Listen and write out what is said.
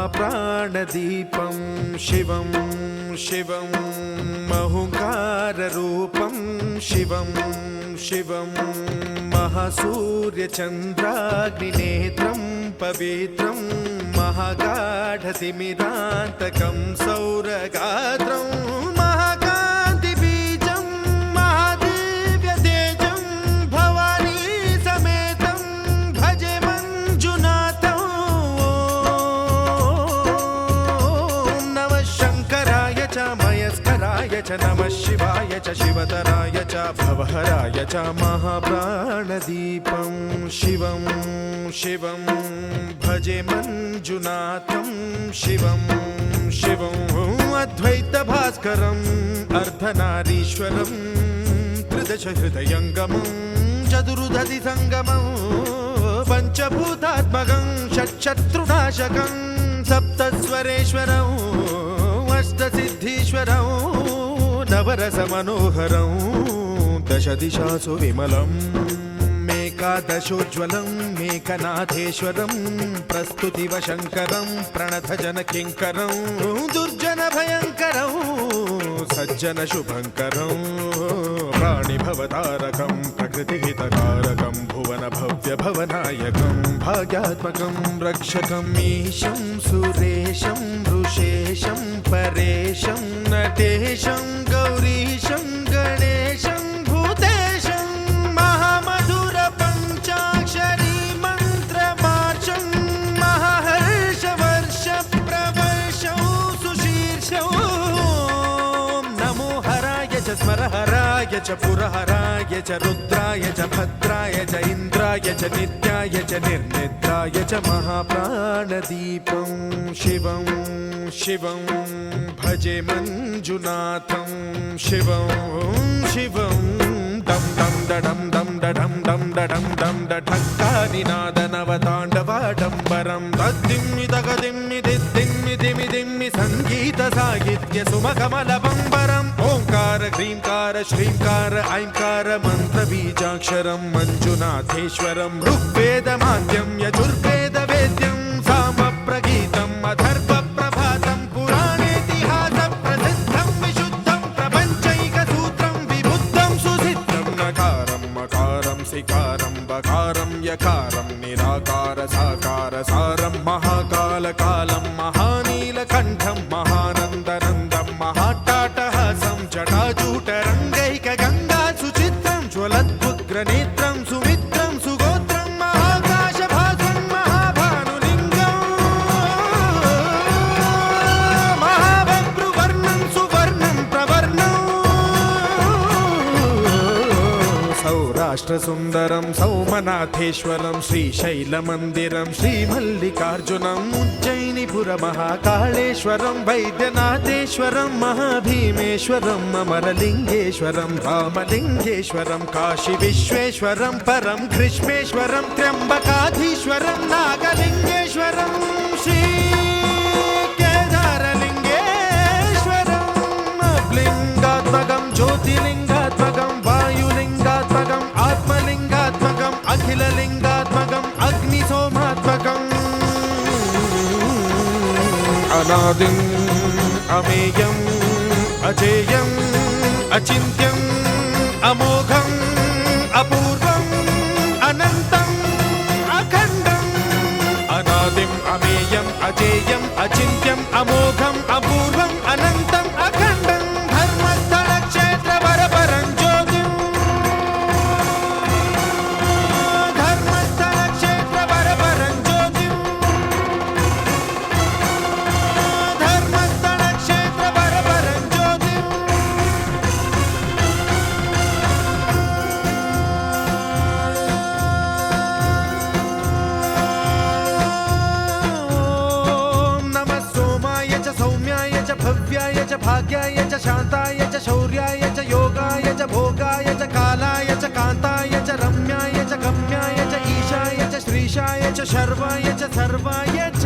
महाप्राणदीपं शिवं शिवं महुङ्काररूपं शिवं शिवं महासूर्यचन्द्राग्निनेत्रं पवित्रं महागाढतिमिरान्तकं सौरगात्रं महाकान्तिबीजं महादिव्यतेजं भवानी समेतं भजे मञ्जुनाथं। ॐ नमः शङ्कराय च मयस्कराय च नमः शिवाय च शिवतराय च भवहराय च महाप्राणदीपं शिवं शिवं भजे मञ्जुनाथं शिवं शिवं अद्वैतभास्करम् अर्धनारीश्वरं त्रिदशहृदयङ्गमं चतुर्दधिसङ्गमं पञ्चभूतात्मकं षट्शत्रुनाशकं सप्तस्वरेश्वरं अष्टसिद्धीश्वरं नवरसमनोहरं दशदिशासु विमलम् एकादशोज्ज्वलं मेकनाथेश्वरं प्रस्तुतिवशङ्करं प्रणतजनकिङ्करं दुर्जनभयङ्करं सज्जनशुभङ्करं प्राणिभवतारकं प्रकृतिहितकारकं भुवनभव्यभवनायकं भाग्यात्मकं रक्षकं ईशं सुरेशं ऋषेशं परेशं नटेशं गौरीशं गणेशं भूतेशं महामधुरपञ्चाक्षरी मन्त्रमार्चं महाहर्षवर्षप्रवर्षं सुशीर्षं। नमो हराय च स्मरहराय च पुरहराय च रुद्राय च भद्राय च इन्द्राय च नित्याय च निर्निद्राय च महाप्राणदीपं शिवं शिवं भजे मञ्जुनाथं शिवं शिवं दं दं दडं दं दडं दं दडं दं डठक्कानिनादनवताण्डवाडम्बरं तद्दिम्मि तगदिम्मि दिद्दिम्मि दिमि दिम्मि सङ्गीतसाहित्य सुमकमलबम्बरम् ओङ्कार ह्रीङ्कार श्रीङ्कार ऐङ्कार मन्त्रबीजाक्षरं मञ्जुनाथेश्वरं ऋग्वेदमाद्यं यजुर्वेदवेद्यं सामप्रगीतम् अथर्वप्रभातं पुराणेतिहासप्रसिद्धं विशुद्धं प्रपञ्चैकसूत्रं विबुद्धं सुसिद्धं नकारं मकारं सिकारं बकारं यकारं निराकार साकार सारं महाकालकालं महानीलकण्ठं महानन्दनन्दं महाट्टाटहासं जटाजूटरङ्गैकगङ्गा सुचित्रं ज्वलद्वुग्रनेत्रं सुमित्रं सुगोत्रं महाकाशभासं महाभानुलिङ्गं महाबभ्रुवर्णं सुवर्णं प्रवर्णं सौराष्ट्रसुन्दरं सौमनाथेश्वरं श्रीशैलमन्दिरं श्रीमल्लिकार्जुनम् उज्जयिनीपुरमहाकाळेश्वरं वैद्यनाथेश्वरं महाभीमेश्वरम् अमरलिङ्गेश्वरं रामलिङ्गेश्वरं काशीविश्वेश्वरं परं ग्रीष्मेश्वरं त्र्यम्बकाधीश्वरं नागलिङ्गेश्वरं श्रीकेदारलिङ्गेश्वरं लिङ्गात्मकं ज्योतिलिङ्गात्मकं वायुलिङ्गात्मकम् आत्मलिङ्गात्मकम् अखिललिङ्गात्मकम् अग्निसोमात्मकम् अनादिम् अमेयम् अजेयम् अचिन्त्यम् अमोघम् अपूर्वम् अनन्तम् अखण्डम् अनादिम् अमेयम् अजेयम् अचिन्त्यम् अमोघम् अपूर्वम् अनन्तम् अखण्डम् धर्मस्थलक्षेत्रवरपरं ज्योतिम् धर्मस्थलक्षेत्रवरपरं ज्योतिम् धर्मस्थलक्षेत्रवरपरं ज्योतिम्। ॐ नमः सोमाय च सौम्याय च भव्याय च भाग्याय च शान्ताय च शौर्याय च योगाय च भोगाय च कालाय च कान्ताय च रम्याय च गम्याय च ईशाय च श्रीशाय च शर्वाय च सर्वाय च